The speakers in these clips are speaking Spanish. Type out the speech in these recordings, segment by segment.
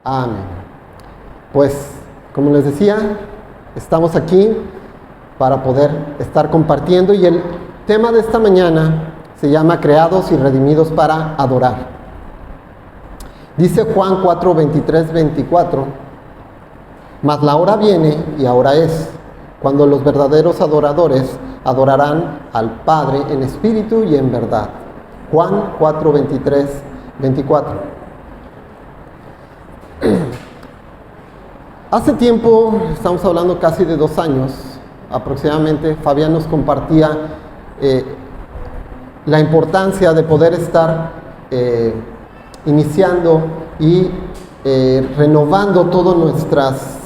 Amén. Pues, como les decía, estamos aquí para poder estar compartiendo y el tema de esta mañana se llama Creados y redimidos para adorar. Dice Juan 4, 23, 24: Mas la hora viene y ahora es, cuando los verdaderos adoradores adorarán al Padre en espíritu y en verdad. Juan 4, 23, 24. Hace tiempo, estamos hablando casi de 2 años aproximadamente, Fabián nos compartía la importancia de poder estar iniciando y renovando todas nuestras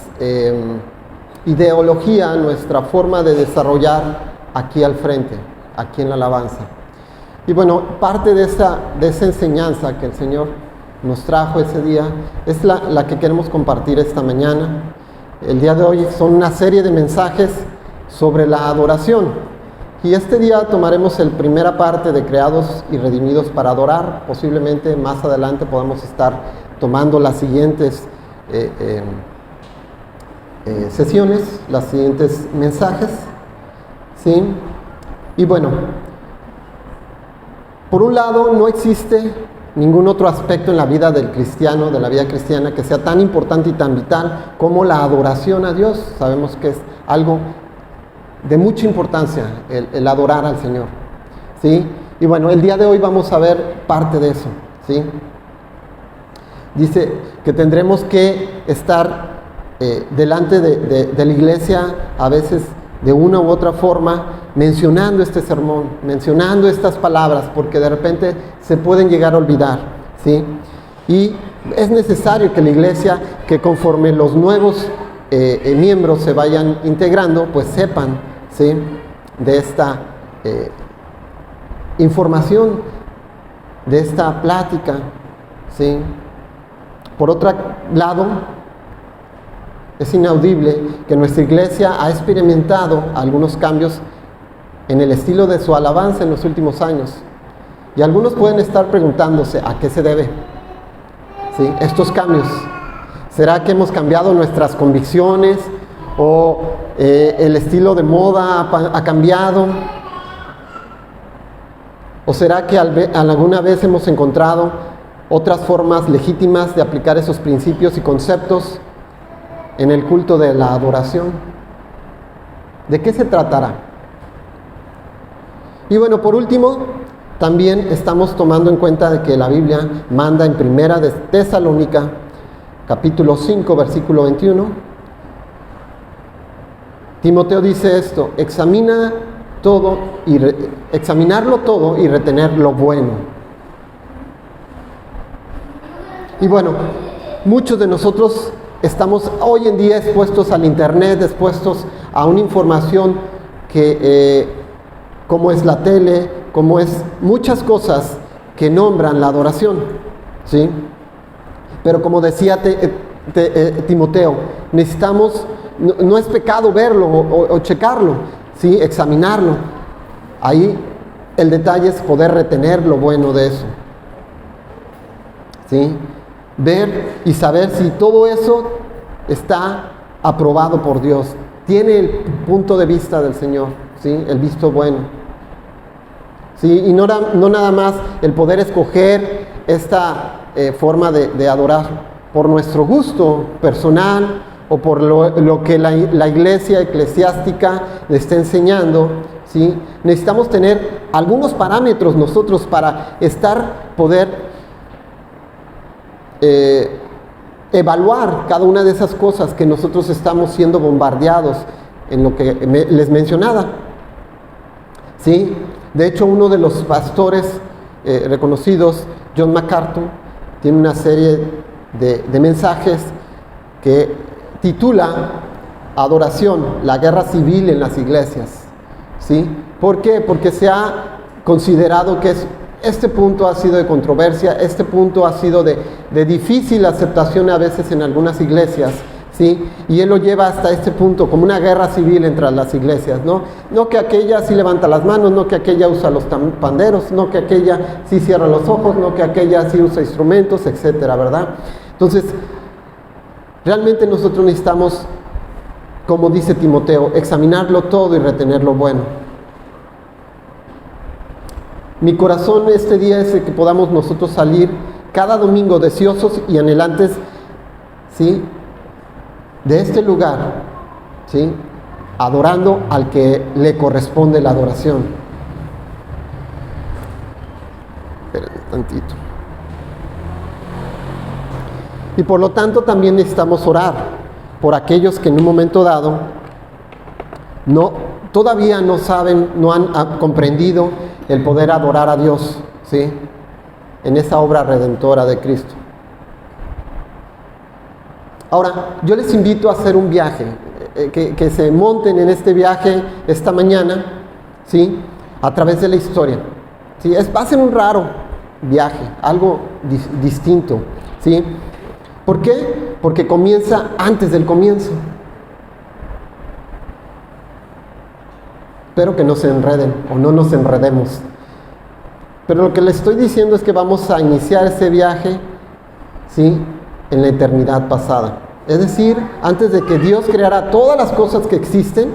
ideología, nuestra forma de desarrollar aquí al frente, aquí en la alabanza. Y bueno, parte de esa enseñanza que el Señor nos trajo ese día es la que queremos compartir esta mañana. El día de hoy son una serie de mensajes sobre la adoración. Y este día tomaremos la primera parte de Creados y Redimidos para adorar. Posiblemente más adelante podamos estar tomando las siguientes sesiones, los siguientes mensajes, ¿sí? Y bueno, por un lado, no existe ningún otro aspecto en la vida del cristiano, de la vida cristiana, que sea tan importante y tan vital como la adoración a Dios. Sabemos que es algo de mucha importancia el adorar al Señor, ¿sí? Y bueno, el día de hoy vamos a ver parte de eso, ¿sí? Dice que tendremos que estar delante de la iglesia, a veces de una u otra forma, mencionando este sermón, mencionando estas palabras, porque de repente se pueden llegar a olvidar, ¿sí? Y es necesario que la iglesia, que conforme los nuevos miembros se vayan integrando, pues sepan, ¿sí?, de esta información, de esta plática, ¿sí? Por otro lado, es inaudible que nuestra iglesia ha experimentado algunos cambios en el estilo de su alabanza en los últimos años. Y algunos pueden estar preguntándose a qué se debe, ¿sí?, estos cambios. ¿Será que hemos cambiado nuestras convicciones? ¿O el estilo de moda ha cambiado? ¿O será que alguna vez hemos encontrado otras formas legítimas de aplicar esos principios y conceptos en el culto de la adoración? ¿De qué se tratará? Y bueno, por último, también estamos tomando en cuenta de que la Biblia manda en Primera de Tesalónica, capítulo 5, versículo 21. Timoteo dice esto: examinarlo todo y retener lo bueno. Y bueno, muchos de nosotros estamos hoy en día expuestos al internet, expuestos a una información que, como es la tele, como es muchas cosas que nombran la adoración, ¿sí? Pero como decía Timoteo, necesitamos, no es pecado verlo o checarlo, ¿sí?, examinarlo. Ahí el detalle es poder retener lo bueno de eso, ¿sí? Ver y saber si todo eso está aprobado por Dios, tiene el punto de vista del Señor, ¿sí?, el visto bueno, ¿sí? Y no nada más el poder escoger esta forma de adorar por nuestro gusto personal o por lo que la iglesia eclesiástica le está enseñando, ¿sí? Necesitamos tener algunos parámetros nosotros para poder evaluar cada una de esas cosas que nosotros estamos siendo bombardeados en lo que les mencionaba, ¿sí? De hecho, uno de los pastores reconocidos, John MacArthur, tiene una serie de mensajes que titula Adoración, la guerra civil en las iglesias, ¿sí? ¿Por qué? Porque se ha considerado que este punto ha sido de controversia, este punto ha sido de difícil aceptación a veces en algunas iglesias, ¿sí? Y él lo lleva hasta este punto, como una guerra civil entre las iglesias, ¿no? No que aquella sí levanta las manos, no que aquella usa los panderos, no que aquella sí cierra los ojos, no que aquella sí usa instrumentos, etcétera, ¿verdad? Entonces, Realmente nosotros necesitamos, como dice Timoteo, examinarlo todo y retener lo bueno. Mi corazón este día es que podamos nosotros salir cada domingo deseosos y anhelantes, ¿sí?, de este lugar, ¿sí?, adorando al que le corresponde la adoración. Espérenme tantito. Y por lo tanto también necesitamos orar por aquellos que en un momento dado todavía no saben, no han comprendido el poder adorar a Dios, ¿sí?, en esa obra redentora de Cristo. Ahora, yo les invito a hacer un viaje, que se monten en este viaje esta mañana, ¿sí?, a través de la historia, ¿sí? Va a ser un raro viaje, algo distinto, ¿sí? ¿Por qué? Porque comienza antes del comienzo. Espero que no se enreden o no nos enredemos. Pero lo que les estoy diciendo es que vamos a iniciar ese viaje, ¿sí?, en la eternidad pasada. Es decir, antes de que Dios creara todas las cosas que existen,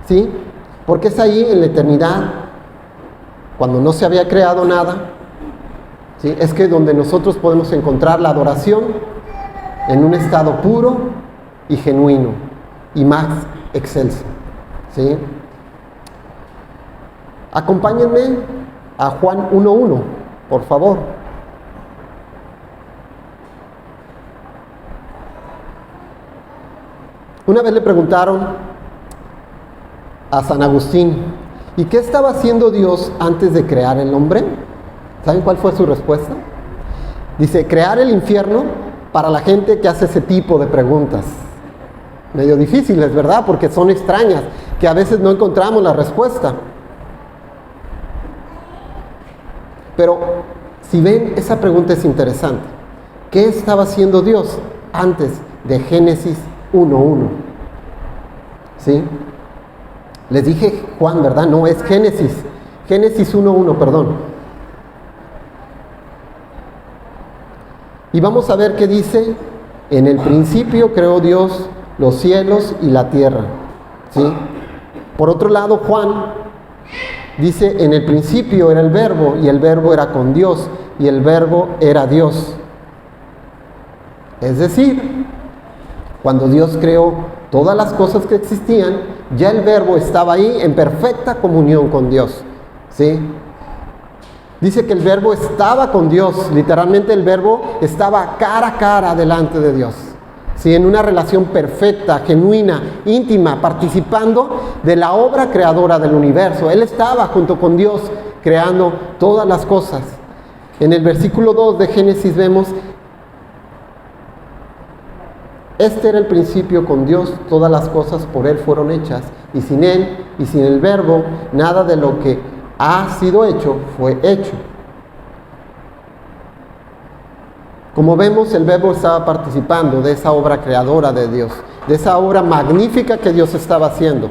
¿sí?, porque es ahí en la eternidad, cuando no se había creado nada, ¿sí?, es que donde nosotros podemos encontrar la adoración en un estado puro y genuino y más excelso, ¿sí? Acompáñenme a Juan 1:1, por favor. Una vez le preguntaron a San Agustín, ¿y qué estaba haciendo Dios antes de crear el hombre? ¿Saben cuál fue su respuesta? Dice, crear el infierno para la gente que hace ese tipo de preguntas. Medio difíciles, ¿verdad? Porque son extrañas, que a veces no encontramos la respuesta. Pero si ven, esa pregunta es interesante. ¿Qué estaba haciendo Dios antes de Génesis 1:1? ¿Sí? Les dije Juan, ¿verdad? No, es Génesis. Génesis 1:1, perdón. Y vamos a ver qué dice. En el principio creó Dios los cielos y la tierra, ¿sí? Por otro lado, Juan dice, en el principio era el verbo, y el verbo era con Dios, y el verbo era Dios. Es decir, cuando Dios creó todas las cosas que existían, ya el verbo estaba ahí en perfecta comunión con Dios, ¿sí? Dice que el verbo estaba con Dios, literalmente el verbo estaba cara a cara delante de Dios, ¿sí?, en una relación perfecta, genuina, íntima, participando de la obra creadora del universo. Él estaba junto con Dios creando todas las cosas. En el versículo 2 de Génesis vemos, este era el principio con Dios, todas las cosas por Él fueron hechas, y sin Él y sin el verbo, nada de lo que ha sido hecho fue hecho. Como vemos, el verbo estaba participando de esa obra creadora de Dios, de esa obra magnífica que Dios estaba haciendo.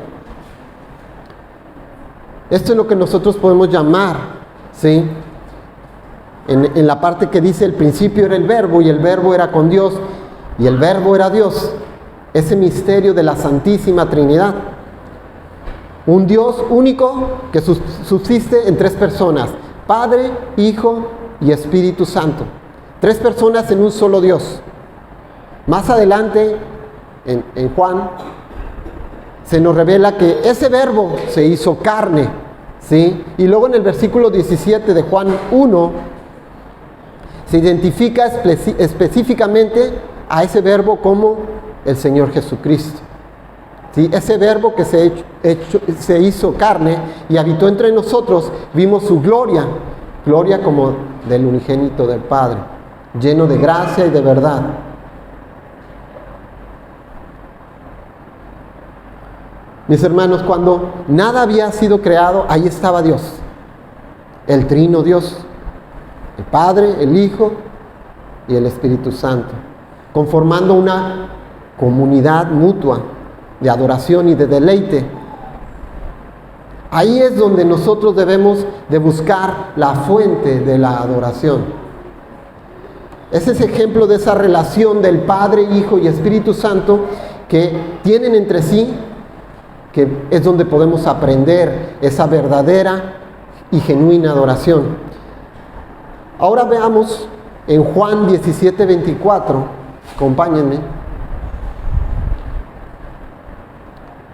Esto es lo que nosotros podemos llamar, ¿sí?, en la parte que dice el principio era el verbo y el verbo era con Dios y el verbo era Dios, ese misterio de la Santísima Trinidad. Un Dios único que subsiste en tres personas, Padre, Hijo y Espíritu Santo. Tres personas en un solo Dios. Más adelante, en Juan, se nos revela que ese verbo se hizo carne, ¿sí? Y luego en el versículo 17 de Juan 1, se identifica específicamente a ese verbo como el Señor Jesucristo. ¿Sí? Ese verbo que se hizo carne y habitó entre nosotros, vimos su gloria, gloria como del unigénito del Padre, lleno de gracia y de verdad. Mis hermanos, cuando nada había sido creado, ahí estaba Dios, el trino Dios, el Padre, el Hijo y el Espíritu Santo, conformando una comunidad mutua de adoración y de deleite. Ahí es donde nosotros debemos de buscar la fuente de la adoración. Es ese ejemplo de esa relación del Padre, Hijo y Espíritu Santo que tienen entre sí, que es donde podemos aprender esa verdadera y genuina adoración. Ahora veamos en Juan 17:24, acompáñenme,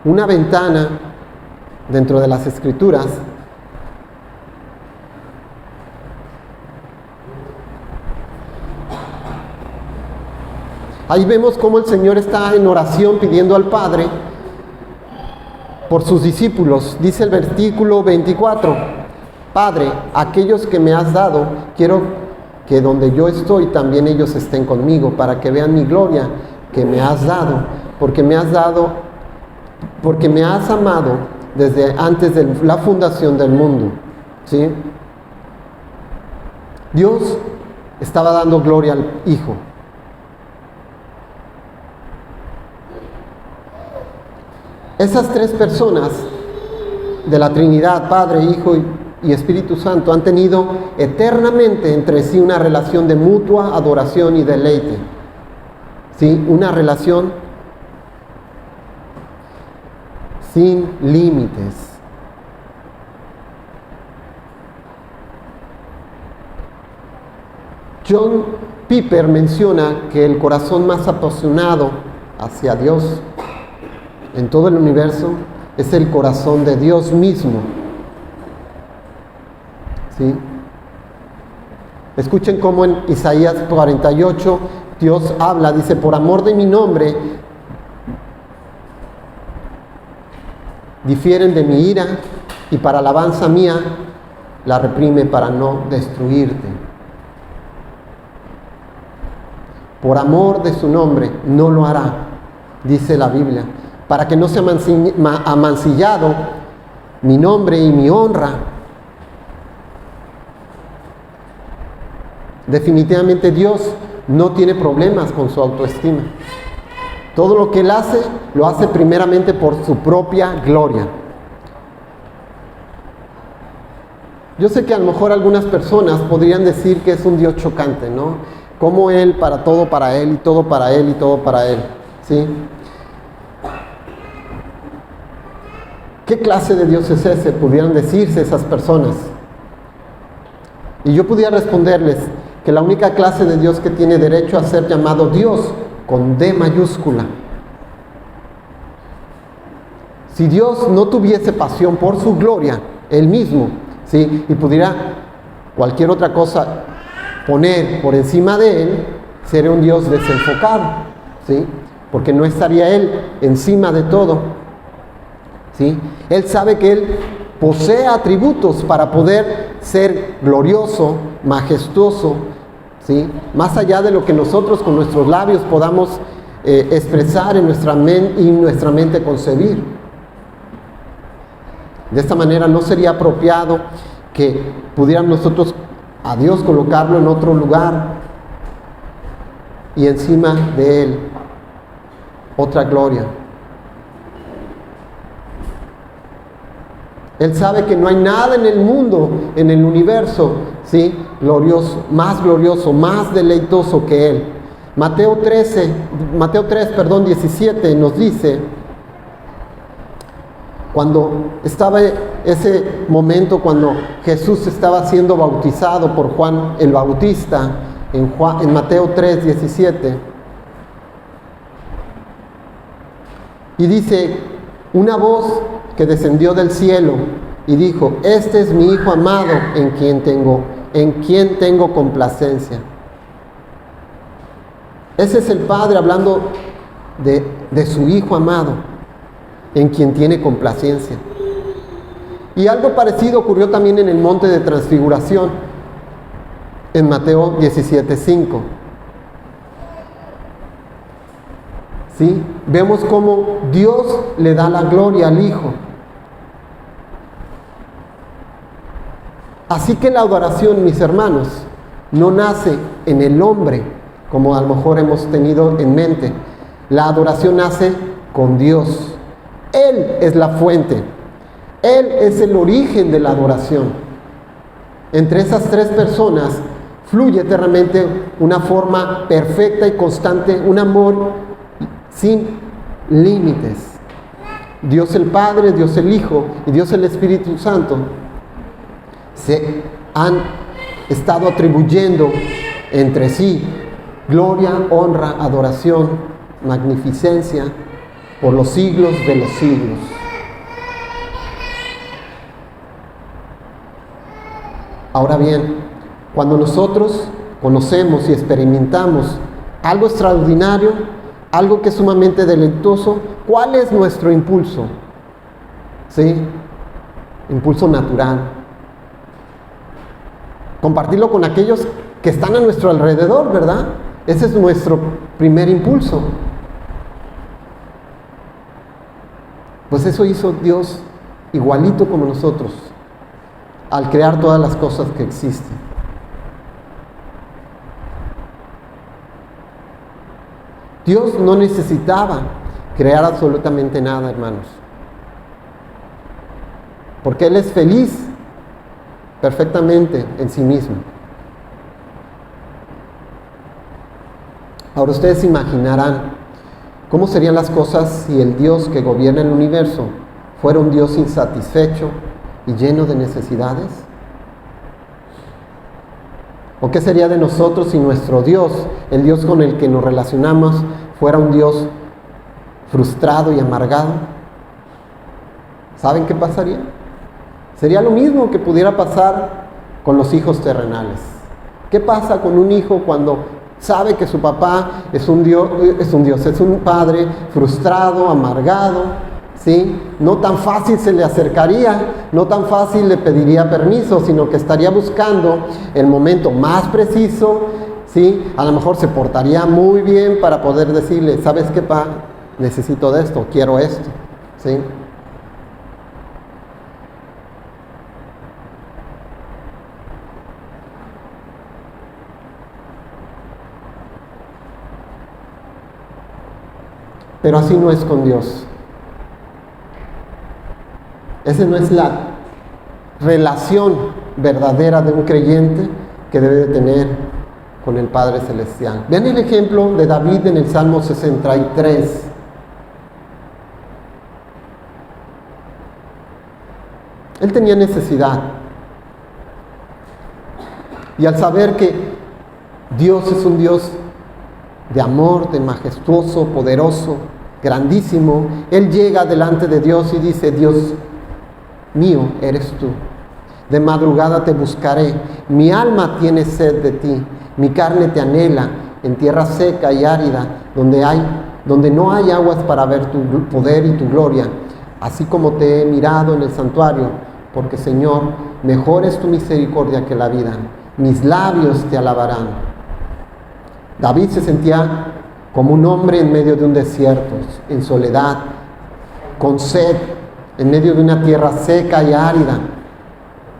una ventana dentro de las Escrituras. Ahí vemos cómo el Señor está en oración pidiendo al Padre por sus discípulos. Dice el versículo 24, Padre, aquellos que me has dado, quiero que donde yo estoy también ellos estén conmigo, para que vean mi gloria que me has dado, porque me has amado desde antes de la fundación del mundo. ¿Sí? Dios estaba dando gloria al Hijo. Esas tres personas de la Trinidad, Padre, Hijo y Espíritu Santo, han tenido eternamente entre sí una relación de mutua adoración y deleite. ¿Sí? Una relación sin límites. John Piper menciona que el corazón más apasionado hacia Dios en todo el universo es el corazón de Dios mismo. ¿Sí? Escuchen cómo en Isaías 48 Dios habla, dice, por amor de mi nombre difieren de mi ira y para alabanza mía la reprime para no destruirte. Por amor de su nombre no lo hará, dice la Biblia, para que no sea amancillado mi nombre y mi honra. Definitivamente Dios no tiene problemas con su autoestima. Todo lo que Él hace, lo hace primeramente por su propia gloria. Yo sé que a lo mejor algunas personas podrían decir que es un Dios chocante, ¿no? Como Él, para todo para Él, y todo para Él, y todo para Él. ¿Sí? ¿Qué clase de Dios es ese? Pudieran decirse esas personas. Y yo pudiera responderles que la única clase de Dios que tiene derecho a ser llamado Dios, con D mayúscula. Si Dios no tuviese pasión por su gloria, Él mismo, ¿sí? Y pudiera cualquier otra cosa poner por encima de Él, sería un Dios desenfocado, ¿sí? Porque no estaría Él encima de todo. ¿Sí? Él sabe que Él posee atributos para poder ser glorioso, majestuoso, ¿sí? Más allá de lo que nosotros con nuestros labios podamos expresar en nuestra mente concebir. De esta manera no sería apropiado que pudiéramos nosotros a Dios colocarlo en otro lugar y encima de Él otra gloria. Él sabe que no hay nada en el mundo, en el universo, ¿sí? glorioso, más deleitoso que Él. Mateo 3, 17 nos dice, cuando estaba ese momento cuando Jesús estaba siendo bautizado por Juan el Bautista, en Mateo 3, 17, y dice, una voz que descendió del cielo y dijo, este es mi Hijo amado en quien tengo complacencia. Ese es el Padre hablando de su Hijo amado, en quien tiene complacencia. Y algo parecido ocurrió también en el monte de transfiguración, en Mateo 17:5. ¿Sí? Vemos cómo Dios le da la gloria al Hijo. Así que la adoración, mis hermanos, no nace en el hombre, como a lo mejor hemos tenido en mente. La adoración nace con Dios. Él es la fuente. Él es el origen de la adoración. Entre esas tres personas fluye eternamente una forma perfecta y constante, un amor sin límites. Dios el Padre, Dios el Hijo y Dios el Espíritu Santo se han estado atribuyendo entre sí gloria, honra, adoración, magnificencia por los siglos de los siglos. Ahora bien, cuando nosotros conocemos y experimentamos algo extraordinario, algo que es sumamente deleitoso, ¿cuál es nuestro impulso? ¿Sí? Impulso natural. Compartirlo con aquellos que están a nuestro alrededor, ¿verdad? Ese es nuestro primer impulso. Pues eso hizo Dios igualito como nosotros, al crear todas las cosas que existen. Dios no necesitaba crear absolutamente nada, hermanos, porque Él es feliz perfectamente en sí mismo. Ahora ustedes imaginarán cómo serían las cosas si el Dios que gobierna el universo fuera un Dios insatisfecho y lleno de necesidades. ¿O qué sería de nosotros si nuestro Dios, el Dios con el que nos relacionamos, fuera un Dios frustrado y amargado? ¿Saben qué pasaría? Sería lo mismo que pudiera pasar con los hijos terrenales. ¿Qué pasa con un hijo cuando sabe que su papá es un padre frustrado, amargado? ¿Sí? No tan fácil se le acercaría, no tan fácil le pediría permiso, sino que estaría buscando el momento más preciso, ¿sí? A lo mejor se portaría muy bien para poder decirle, ¿sabes qué, pa? Necesito de esto, quiero esto, ¿sí? Pero así no es con Dios. Esa no es la relación verdadera de un creyente que debe de tener con el Padre Celestial. Vean el ejemplo de David en el Salmo 63. Él tenía necesidad. Y al saber que Dios es un Dios de amor, de majestuoso, poderoso, grandísimo, él llega delante de Dios y dice, Dios mío eres tú. De madrugada te buscaré, mi alma tiene sed de ti, mi carne te anhela en tierra seca y árida, donde no hay aguas para ver tu poder y tu gloria, así como te he mirado en el santuario, porque Señor, mejor es tu misericordia que la vida, mis labios te alabarán. David se sentía como un hombre en medio de un desierto, en soledad, con sed, en medio de una tierra seca y árida,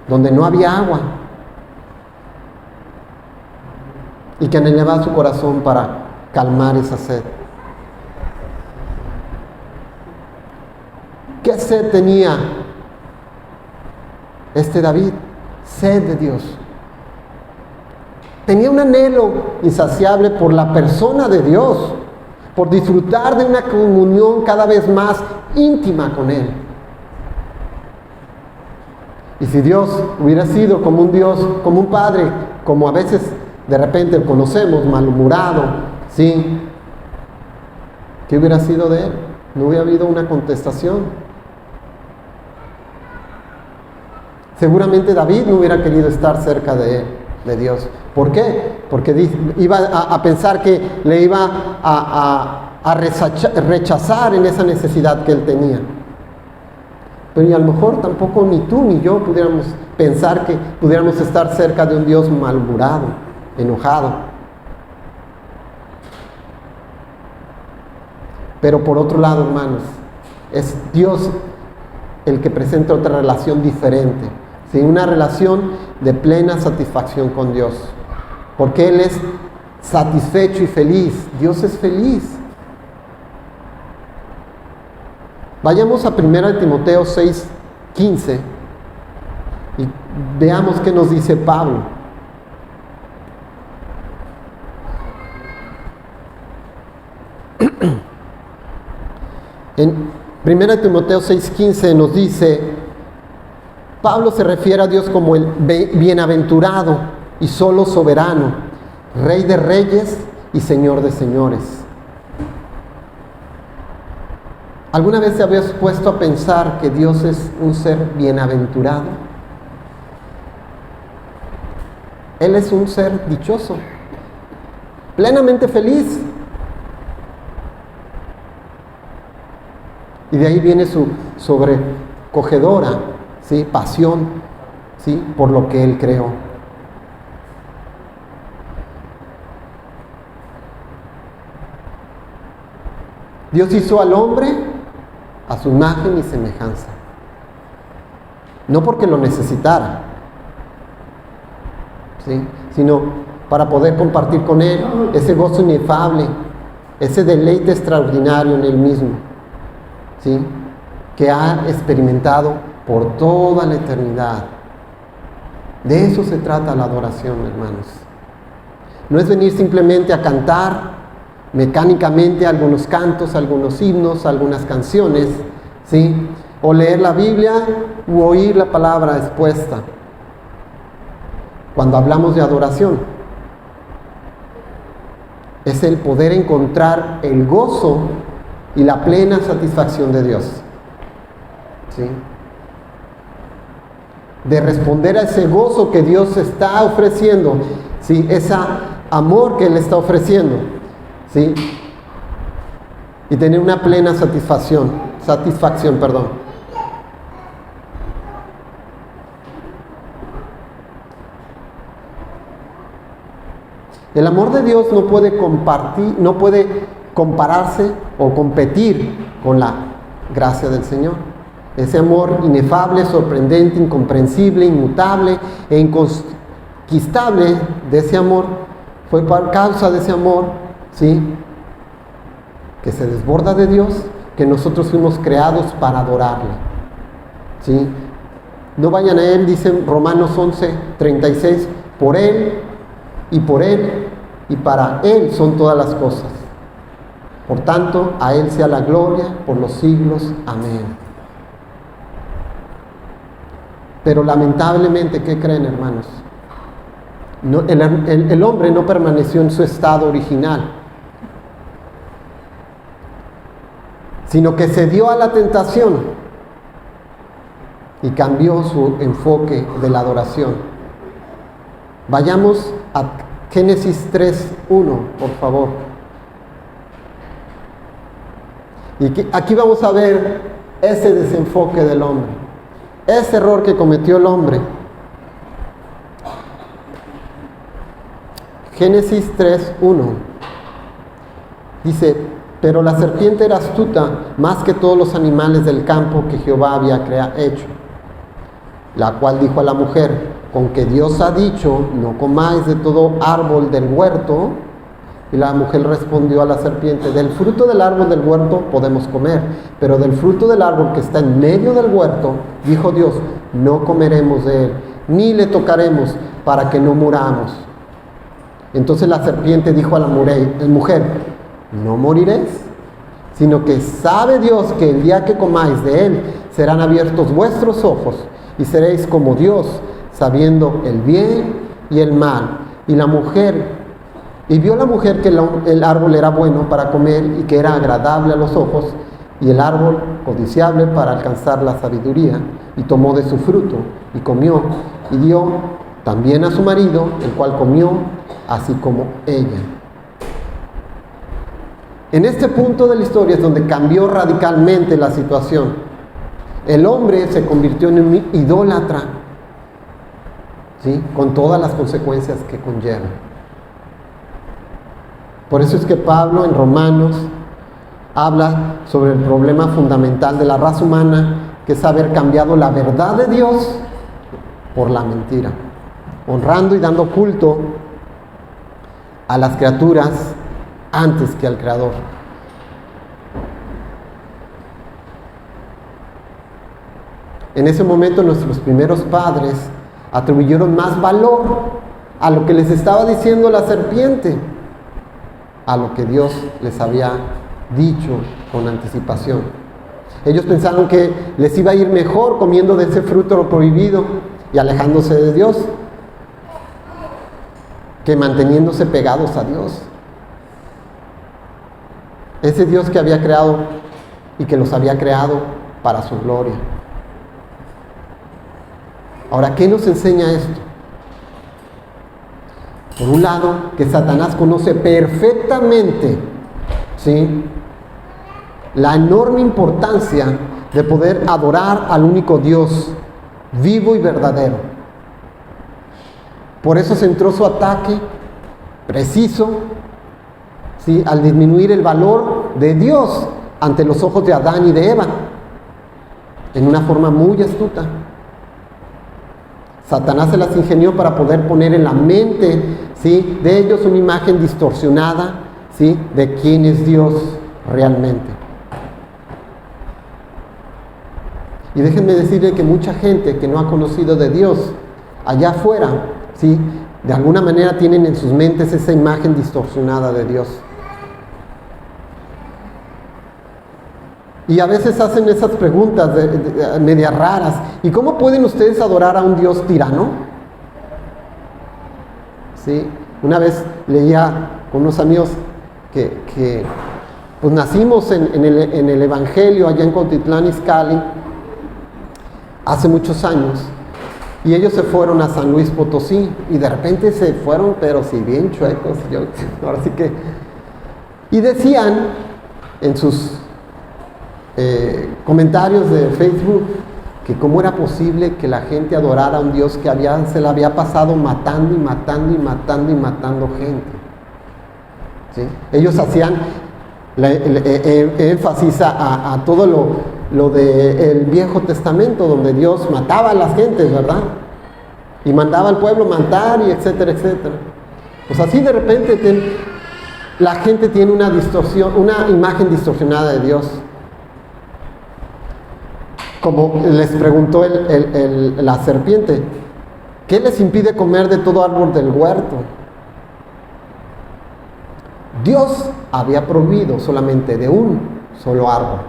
donde no había agua, y que anhelaba su corazón para calmar esa sed. ¿Qué sed tenía este David? Sed de Dios. Tenía un anhelo insaciable por la persona de Dios, por disfrutar de una comunión cada vez más íntima con Él. Y si Dios hubiera sido como un Dios, como un padre, como a veces de repente conocemos, malhumorado, ¿sí? ¿Qué hubiera sido de Él? No hubiera habido una contestación. Seguramente David no hubiera querido estar cerca de Él, de Dios. ¿Por qué? Porque iba a pensar que le iba a rechazar en esa necesidad que él tenía. Pero y a lo mejor tampoco ni tú ni yo pudiéramos pensar que pudiéramos estar cerca de un Dios malhumorado, enojado. Pero por otro lado, hermanos, es Dios el que presenta otra relación diferente, ¿sí? Una relación de plena satisfacción con Dios, porque Él es satisfecho y feliz. Dios es feliz. Vayamos a 1 Timoteo 6:15 y veamos qué nos dice Pablo. En 1 Timoteo 6:15 nos dice, Pablo se refiere a Dios como el bienaventurado y solo soberano, Rey de reyes y Señor de señores. ¿Alguna vez te habías puesto a pensar que Dios es un ser bienaventurado? Él es un ser dichoso, plenamente feliz. Y de ahí viene su sobrecogedora, ¿sí?, pasión, ¿sí?, por lo que Él creó. Dios hizo al hombre a su imagen y semejanza. No porque lo necesitara, ¿sí?, sino para poder compartir con Él ese gozo inefable, ese deleite extraordinario en Él mismo, ¿sí?, que ha experimentado por toda la eternidad. De eso se trata la adoración, hermanos. No es venir simplemente a cantar mecánicamente algunos cantos, algunos himnos, algunas canciones, ¿sí?, o leer la Biblia u oír la palabra expuesta. Cuando hablamos de adoración, es el poder encontrar el gozo y la plena satisfacción de Dios, ¿sí?, de responder a ese gozo que Dios está ofreciendo, ¿sí?, ese amor que Él está ofreciendo, ¿sí?, y tener una plena satisfacción. El amor de Dios no puede compararse o competir con la gracia del Señor. Ese amor inefable, sorprendente, incomprensible, inmutable e inconquistable de ese amor, fue por causa de ese amor, ¿sí?, que se desborda de Dios, que nosotros fuimos creados para adorarle, ¿sí? No vayan a Él, dice Romanos 11:36, por Él y para Él son todas las cosas. Por tanto, a Él sea la gloria por los siglos. Amén. Pero lamentablemente, ¿qué creen, hermanos? No, el hombre no permaneció en su estado original, sino que se dio a la tentación y cambió su enfoque de la adoración. Vayamos a Génesis 3:1, por favor. Y aquí vamos a ver ese desenfoque del hombre, ese error que cometió el hombre. Génesis 3:1 dice, pero la serpiente era astuta más que todos los animales del campo que Jehová había hecho, la cual dijo a la mujer, con que Dios ha dicho, no comáis de todo árbol del huerto. Y la mujer respondió a la serpiente, del fruto del árbol del huerto podemos comer, pero del fruto del árbol que está en medio del huerto, dijo Dios, no comeremos de él, ni le tocaremos, para que no muramos. Entonces la serpiente dijo a la mujer, no moriréis, sino que sabe Dios que el día que comáis de él, serán abiertos vuestros ojos, y seréis como Dios, sabiendo el bien y el mal. Y vio la mujer que el árbol era bueno para comer y que era agradable a los ojos, y el árbol codiciable para alcanzar la sabiduría, y tomó de su fruto y comió, y dio también a su marido, el cual comió, así como ella. En este punto de la historia es donde cambió radicalmente la situación. El hombre se convirtió en un idólatra, ¿sí?, con todas las consecuencias que conlleva. Por eso es que Pablo en Romanos habla sobre el problema fundamental de la raza humana, que es haber cambiado la verdad de Dios por la mentira, honrando y dando culto a las criaturas antes que al Creador. En ese momento nuestros primeros padres atribuyeron más valor a lo que les estaba diciendo la serpiente, a lo que Dios les había dicho con anticipación. Ellos pensaron que les iba a ir mejor comiendo de ese fruto prohibido y alejándose de Dios, que manteniéndose pegados a Dios. Ese Dios que había creado y que los había creado para su gloria. Ahora, ¿qué nos enseña esto? Por un lado, que Satanás conoce perfectamente, ¿sí?, la enorme importancia de poder adorar al único Dios vivo y verdadero. Por eso centró su ataque preciso, ¿sí?, al disminuir el valor de Dios ante los ojos de Adán y de Eva, en una forma muy astuta. Satanás se las ingenió para poder poner en la mente, ¿sí?, de ellos una imagen distorsionada, ¿sí?, de quién es Dios realmente. Y déjenme decirle que mucha gente que no ha conocido de Dios allá afuera, ¿sí?, de alguna manera tienen en sus mentes esa imagen distorsionada de Dios. Y a veces hacen esas preguntas medias raras. ¿Y cómo pueden ustedes adorar a un Dios tirano? ¿Sí? Una vez leía con unos amigos que pues nacimos en el Evangelio allá en Cuautitlán Izcalli hace muchos años, y ellos se fueron a San Luis Potosí, y de repente se fueron, pero si bien chuecos, ahora sí que, y decían en sus comentarios de Facebook que cómo era posible que la gente adorara a un Dios que se la había pasado matando y matando y matando y matando gente, ¿sí? Ellos hacían énfasis a todo lo del Viejo Testamento, donde Dios mataba a las gentes, ¿verdad? Y mandaba al pueblo matar, y etcétera, etcétera. Pues así de repente la gente tiene una distorsión, una imagen distorsionada de Dios. Como les preguntó la serpiente, ¿qué les impide comer de todo árbol del huerto? Dios había prohibido solamente de un solo árbol,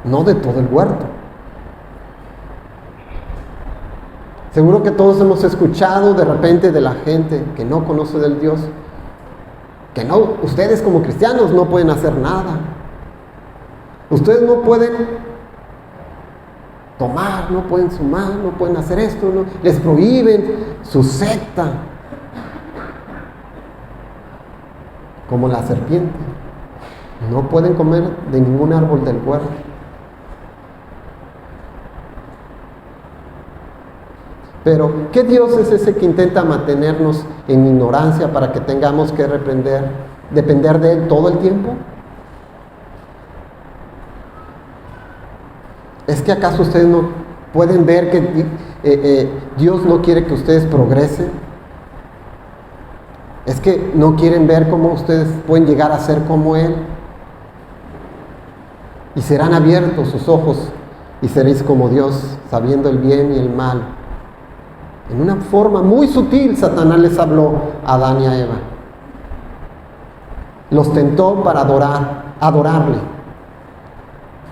no de todo el huerto. Seguro que todos hemos escuchado de repente de la gente que no conoce del Dios, que no, ustedes como cristianos no pueden hacer nada. Ustedes no pueden tomar, no pueden fumar, no pueden hacer esto, no, les prohíben su secta. Como la serpiente, no pueden comer de ningún árbol del huerto. Pero, ¿qué Dios es ese que intenta mantenernos en ignorancia para que tengamos que depender de Él todo el tiempo? ¿Es que acaso ustedes no pueden ver que Dios no quiere que ustedes progresen? ¿Es que no quieren ver cómo ustedes pueden llegar a ser como Él? Y serán abiertos sus ojos y seréis como Dios, sabiendo el bien y el mal. En una forma muy sutil, Satanás les habló a Adán y a Eva. Los tentó para adorarle,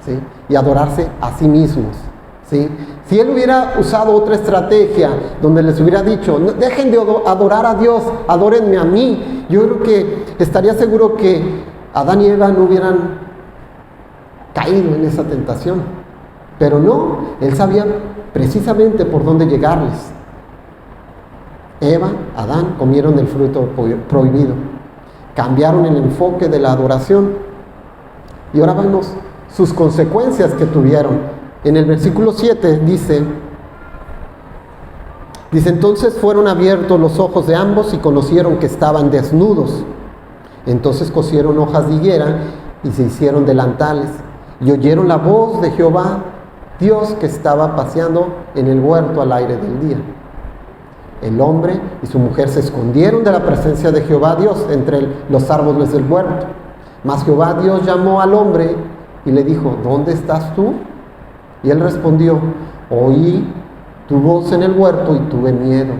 ¿sí?, y adorarse a sí mismos, ¿sí? Si él hubiera usado otra estrategia donde les hubiera dicho, no, dejen de adorar a Dios, adórenme a mí, yo creo que estaría seguro que Adán y Eva no hubieran caído en esa tentación. Pero no, él sabía precisamente por dónde llegarles. Eva, Adán comieron el fruto prohibido, cambiaron el enfoque de la adoración, y ahora vemos sus consecuencias que tuvieron. En el versículo 7 dice, entonces fueron abiertos los ojos de ambos y conocieron que estaban desnudos. Entonces cosieron hojas de higuera y se hicieron delantales, y oyeron la voz de Jehová, Dios, que estaba paseando en el huerto al aire del día. El hombre y su mujer se escondieron de la presencia de Jehová Dios entre los árboles del huerto. Mas Jehová Dios llamó al hombre y le dijo, ¿dónde estás tú? Y él respondió, oí tu voz en el huerto y tuve miedo,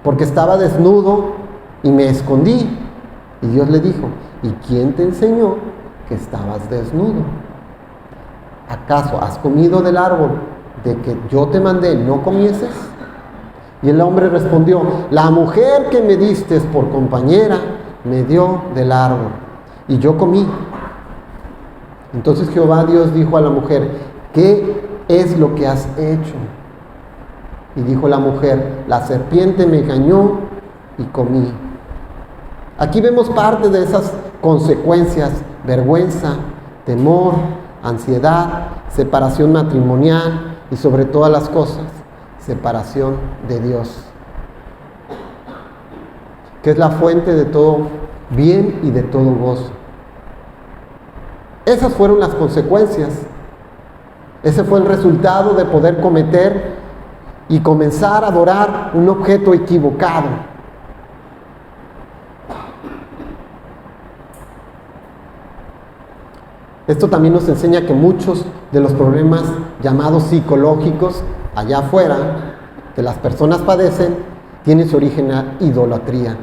porque estaba desnudo y me escondí. Y Dios le dijo, ¿y quién te enseñó que estabas desnudo? ¿acaso has comido del árbol de que yo te mandé no comieses? Y el hombre respondió, la mujer que me diste por compañera me dio del árbol y yo comí. Entonces Jehová Dios dijo a la mujer, ¿qué es lo que has hecho? Y dijo la mujer, la serpiente me engañó y comí. Aquí vemos parte de esas consecuencias: vergüenza, temor, ansiedad, separación matrimonial y sobre todas las cosas, separación de Dios, que es la fuente de todo bien y de todo gozo. Esas fueron las consecuencias. Ese fue el resultado de poder cometer y comenzar a adorar un objeto equivocado. Esto también nos enseña que muchos de los problemas llamados psicológicos allá afuera, que las personas padecen, tienen su origen en la idolatría.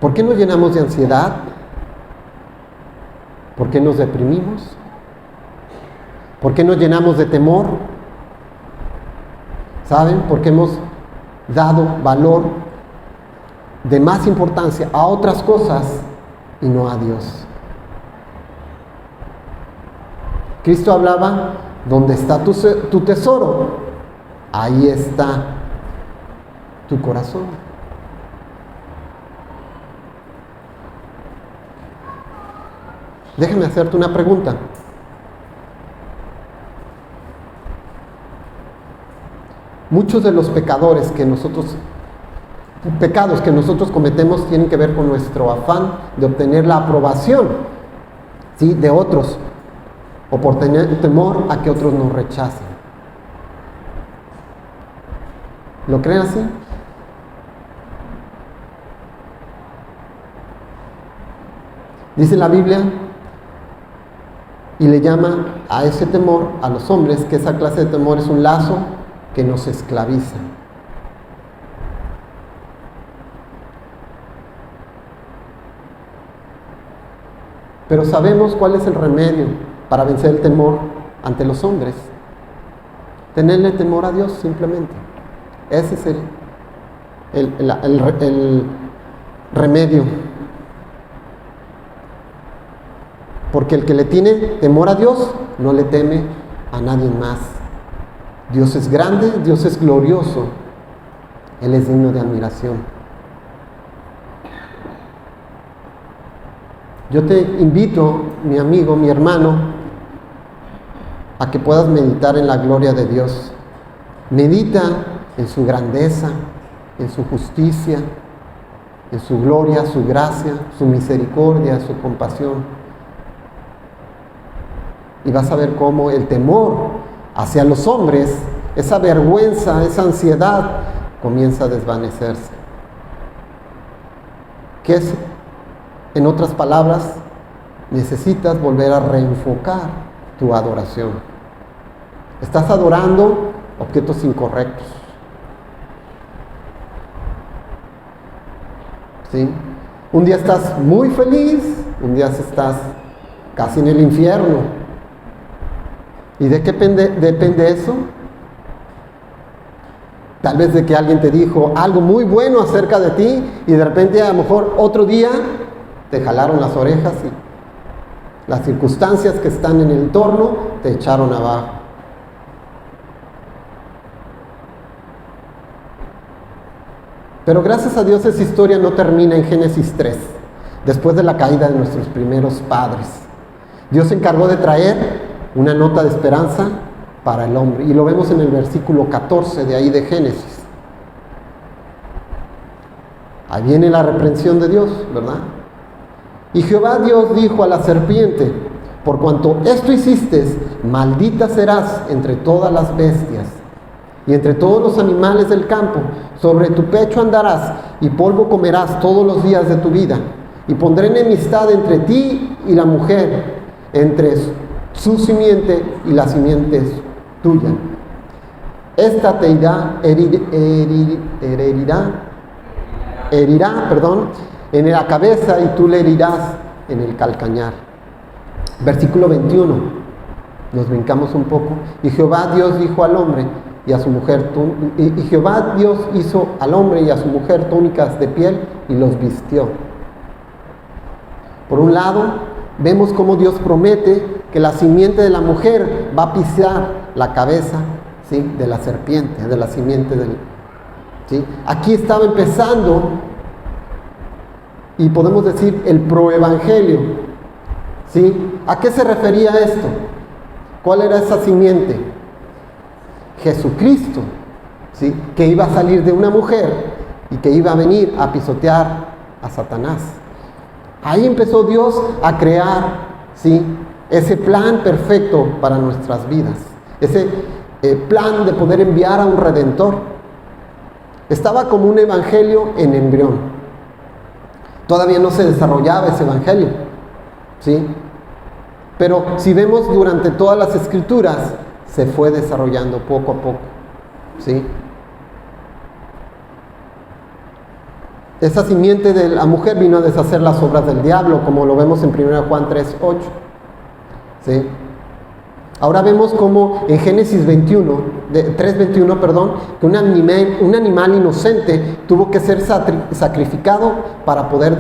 ¿Por qué nos llenamos de ansiedad? ¿Por qué nos deprimimos? ¿Por qué nos llenamos de temor? ¿Saben? Porque hemos dado valor de más importancia a otras cosas y no a Dios. Cristo hablaba, donde está tu tesoro, ahí está tu corazón. Déjame hacerte una pregunta. Muchos de los pecados que nosotros cometemos tienen que ver con nuestro afán de obtener la aprobación, ¿sí?, de otros, o por tener temor a que otros nos rechacen. ¿Lo creen así? Dice la Biblia, y le llama a ese temor a los hombres, que esa clase de temor es un lazo que nos esclaviza. Pero sabemos cuál es el remedio para vencer el temor ante los hombres. Tenerle temor a Dios, simplemente. Ese es el remedio. Porque el que le tiene temor a Dios no le teme a nadie más. Dios es grande, Dios es glorioso, Él es digno de admiración. Yo te invito, mi amigo, mi hermano, a que puedas meditar en la gloria de Dios. Medita en su grandeza, en su justicia, en su gloria, su gracia, su misericordia, su compasión. Y vas a ver cómo el temor hacia los hombres, esa vergüenza, esa ansiedad, comienza a desvanecerse. ¿Qué es? En otras palabras, necesitas volver a reenfocar tu adoración. Estás adorando objetos incorrectos. ¿Sí? Un día estás muy feliz, un día estás casi en el infierno. ¿Y de qué depende eso? Tal vez de que alguien te dijo algo muy bueno acerca de ti y de repente a lo mejor otro día te jalaron las orejas y las circunstancias que están en el entorno te echaron abajo. Pero gracias a Dios esa historia no termina en Génesis 3, después de la caída de nuestros primeros padres. Dios se encargó de traer una nota de esperanza para el hombre. Y lo vemos en el versículo 14 de ahí de Génesis. Ahí viene la reprensión de Dios, ¿verdad? Y Jehová Dios dijo a la serpiente, por cuanto esto hiciste, maldita serás entre todas las bestias y entre todos los animales del campo. Sobre tu pecho andarás y polvo comerás todos los días de tu vida. Y pondré enemistad entre ti y la mujer, entre su simiente y la simiente tuya. Esta te herirá en la cabeza y tú le herirás en el calcañar. Versículo 21. Nos brincamos un poco. Y Jehová Dios dijo al hombre y a su mujer, y Jehová Dios hizo al hombre y a su mujer túnicas de piel y los vistió. Por un lado, vemos cómo Dios promete que la simiente de la mujer va a pisar la cabeza, ¿sí?, de la serpiente, de la simiente del... ¿sí? Aquí estaba empezando, y podemos decir, el proevangelio. ¿Sí? ¿A qué se refería esto? ¿Cuál era esa simiente? Jesucristo, ¿sí?, que iba a salir de una mujer y que iba a venir a pisotear a Satanás. Ahí empezó Dios a crear, ¿sí?, ese plan perfecto para nuestras vidas, ese plan de poder enviar a un Redentor. Estaba como un evangelio en embrión. Todavía no se desarrollaba ese evangelio, ¿sí? Pero si vemos durante todas las escrituras, se fue desarrollando poco a poco, ¿sí? Esa simiente de la mujer vino a deshacer las obras del diablo, como lo vemos en 1 Juan 3:8, ¿sí? Ahora vemos como en Génesis 3:21, que un animal inocente tuvo que ser sacrificado para poder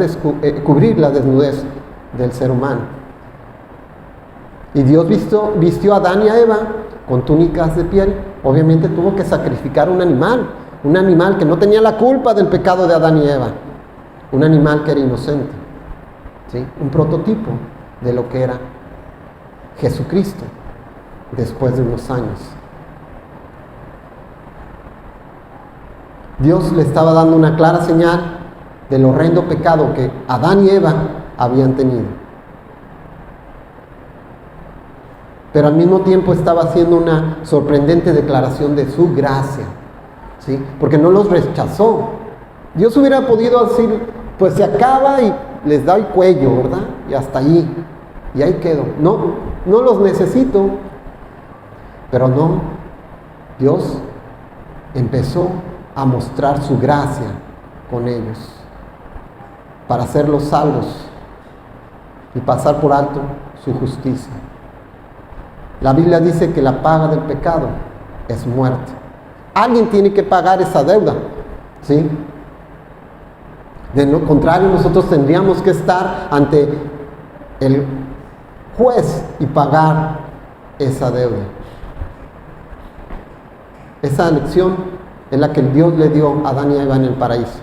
cubrir la desnudez del ser humano. Y Dios vistió a Adán y a Eva con túnicas de piel. Obviamente tuvo que sacrificar un animal que no tenía la culpa del pecado de Adán y Eva, un animal que era inocente, ¿sí?, un prototipo de lo que era Jesucristo después de unos años. Dios le estaba dando una clara señal del horrendo pecado que Adán y Eva habían tenido, pero al mismo tiempo estaba haciendo una sorprendente declaración de su gracia, ¿sí?, porque no los rechazó. Dios hubiera podido decir, pues se acaba y les da el cuello, ¿verdad?, y hasta allí, y ahí quedo. No los necesito. Pero no, Dios empezó a mostrar su gracia con ellos para hacerlos salvos y pasar por alto su justicia. La Biblia dice que la paga del pecado es muerte. Alguien tiene que pagar esa deuda, ¿sí? De lo contrario, nosotros tendríamos que estar ante el juez y pagar esa deuda. Esa lección es la que Dios le dio a Adán y a Eva en el paraíso,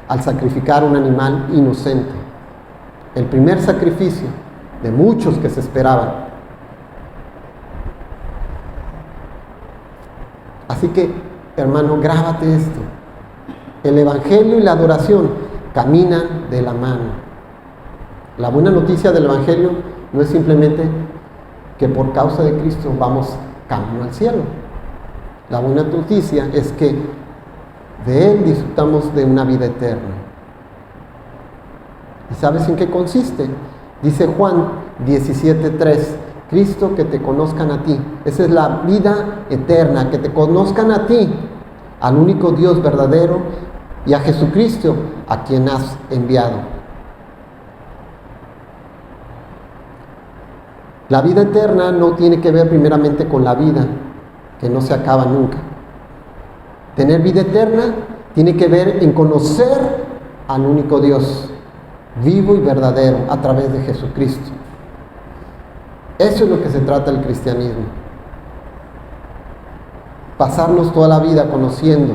al sacrificar un animal inocente. El primer sacrificio de muchos que se esperaban. Así que, hermano, grábate esto. El evangelio y la adoración caminan de la mano. La buena noticia del evangelio no es simplemente que por causa de Cristo vamos camino al cielo. La buena noticia es que de Él disfrutamos de una vida eterna. ¿Y sabes en qué consiste? Dice Juan 17:3, Cristo, que te conozcan a ti. Esa es la vida eterna, que te conozcan a ti, al único Dios verdadero, y a Jesucristo, a quien has enviado. La vida eterna no tiene que ver primeramente con la vida, que no se acaba nunca. Tener vida eterna tiene que ver en conocer al único Dios, vivo y verdadero, a través de Jesucristo. Eso es lo que se trata el cristianismo. Pasarnos toda la vida conociendo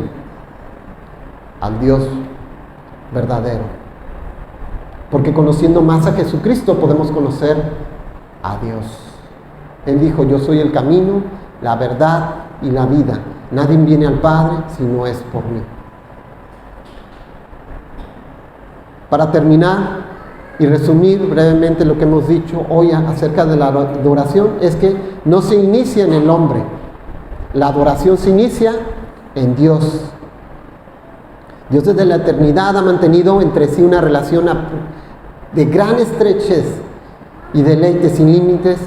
al Dios verdadero. Porque conociendo más a Jesucristo podemos conocer a Dios. Él dijo, yo soy el camino, la verdad y la vida. Nadie viene al Padre si no es por mí. Para terminar y resumir brevemente lo que hemos dicho hoy acerca de la adoración, es que no se inicia en el hombre. La adoración se inicia en Dios. Dios desde la eternidad ha mantenido entre sí una relación de gran estrechez y deleite sin límites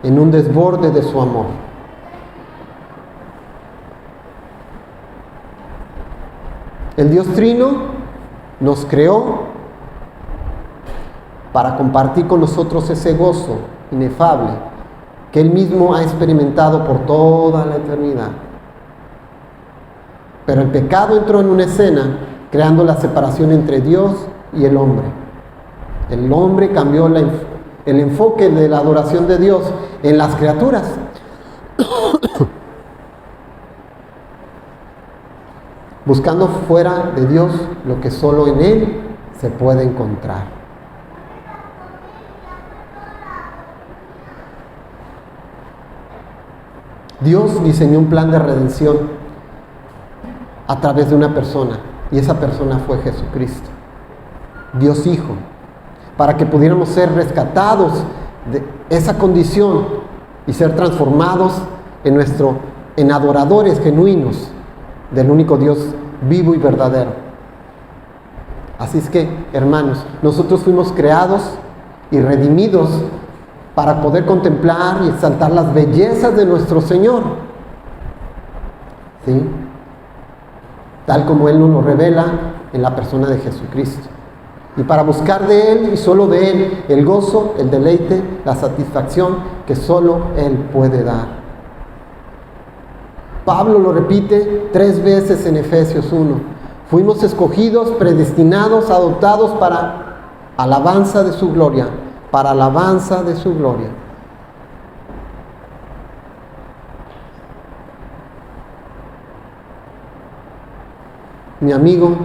en un desborde de su amor. El Dios Trino nos creó para compartir con nosotros ese gozo inefable que Él mismo ha experimentado por toda la eternidad. Pero el pecado entró en una escena, creando la separación entre Dios y el hombre. El hombre cambió el enfoque de la adoración de Dios en las criaturas. Buscando fuera de Dios lo que solo en Él se puede encontrar. Dios diseñó un plan de redención a través de una persona, y esa persona fue Jesucristo, Dios Hijo, para que pudiéramos ser rescatados de esa condición y ser transformados en adoradores genuinos del único Dios vivo y verdadero. Así es que, hermanos, nosotros fuimos creados y redimidos para poder contemplar y exaltar las bellezas de nuestro Señor, ¿sí? Tal como Él nos lo revela en la persona de Jesucristo. Y para buscar de Él y solo de Él el gozo, el deleite, la satisfacción que solo Él puede dar. Pablo lo repite 3 veces en Efesios 1. Fuimos escogidos, predestinados, adoptados para alabanza de su gloria. Para alabanza de su gloria. Mi amigo,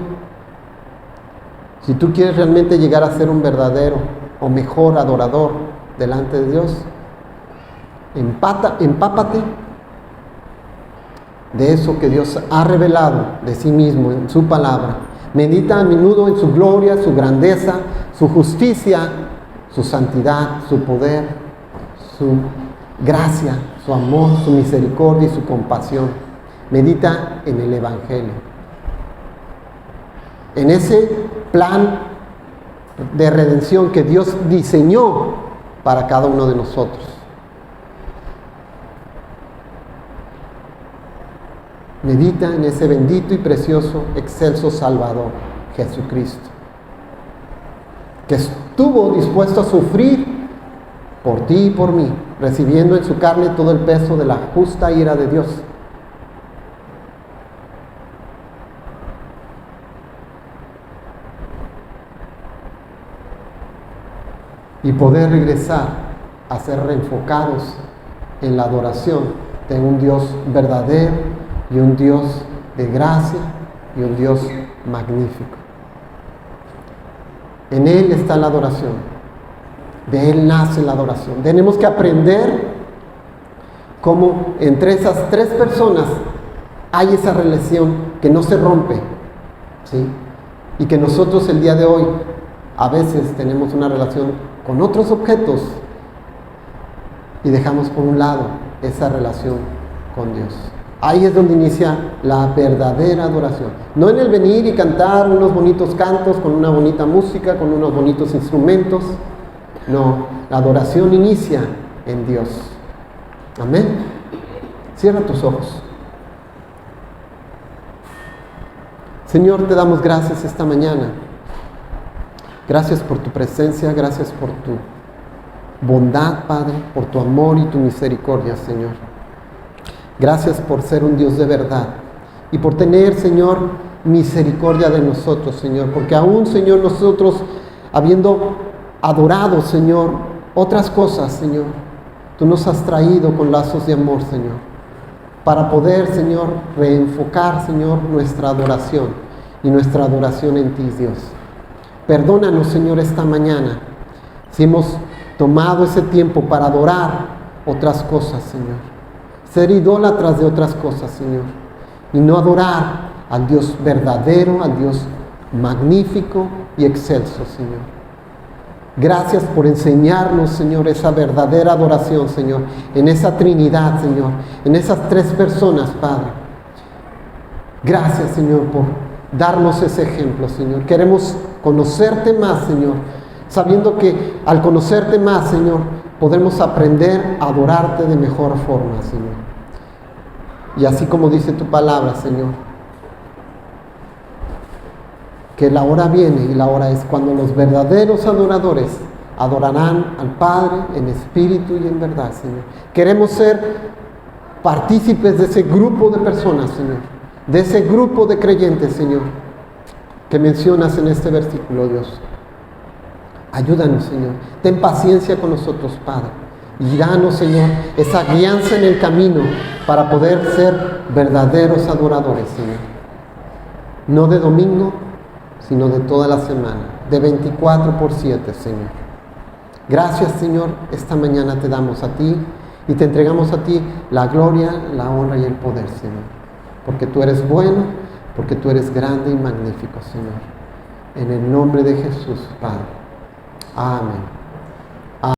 si tú quieres realmente llegar a ser un verdadero o mejor adorador delante de Dios, empápate de eso que Dios ha revelado de sí mismo en su palabra. Medita a menudo en su gloria, su grandeza, su justicia, su santidad, su poder, su gracia, su amor, su misericordia y su compasión. Medita en el Evangelio, en ese plan de redención que Dios diseñó para cada uno de nosotros. Medita en ese bendito y precioso, excelso Salvador, Jesucristo, que estuvo dispuesto a sufrir por ti y por mí, recibiendo en su carne todo el peso de la justa ira de Dios. Y poder regresar a ser reenfocados en la adoración de un Dios verdadero y un Dios de gracia y un Dios magnífico. En Él está la adoración, de Él nace la adoración. Tenemos que aprender cómo entre esas 3 personas hay esa relación que no se rompe, ¿sí? Y que nosotros el día de hoy a veces tenemos una relación con otros objetos y dejamos por un lado esa relación con Dios. Ahí es donde inicia la verdadera adoración. No en el venir y cantar unos bonitos cantos con una bonita música, con unos bonitos instrumentos. No, la adoración inicia en Dios. Amén. Cierra tus ojos. Señor, te damos gracias esta mañana. Gracias por tu presencia, gracias por tu bondad, Padre, por tu amor y tu misericordia, Señor. Gracias por ser un Dios de verdad y por tener, Señor, misericordia de nosotros, Señor. Porque aún, Señor, nosotros, habiendo adorado, Señor, otras cosas, Señor, tú nos has traído con lazos de amor, Señor, para poder, Señor, reenfocar, Señor, nuestra adoración y nuestra adoración en ti, Dios. Perdónanos, Señor, esta mañana si hemos tomado ese tiempo para adorar otras cosas, Señor. Ser idólatras de otras cosas, Señor. Y no adorar al Dios verdadero, al Dios magnífico y excelso, Señor. Gracias por enseñarnos, Señor, esa verdadera adoración, Señor. En esa Trinidad, Señor. En esas 3 personas, Padre. Gracias, Señor, por darnos ese ejemplo, Señor. Queremos conocerte más, Señor. Sabiendo que al conocerte más, Señor, podremos aprender a adorarte de mejor forma, Señor. Y así como dice tu palabra, Señor, que la hora viene y la hora es cuando los verdaderos adoradores adorarán al Padre en espíritu y en verdad, Señor. Queremos ser partícipes de ese grupo de personas, Señor, de ese grupo de creyentes, Señor, que mencionas en este versículo, Dios. Ayúdanos, Señor. Ten paciencia con nosotros, Padre. Y danos, Señor, esa guianza en el camino para poder ser verdaderos adoradores, Señor. No de domingo, sino de toda la semana, de 24/7, Señor. Gracias, Señor. Esta mañana te damos a ti y te entregamos a ti la gloria, la honra y el poder, Señor. Porque tú eres bueno, porque tú eres grande y magnífico, Señor. En el nombre de Jesús, Padre. Amén.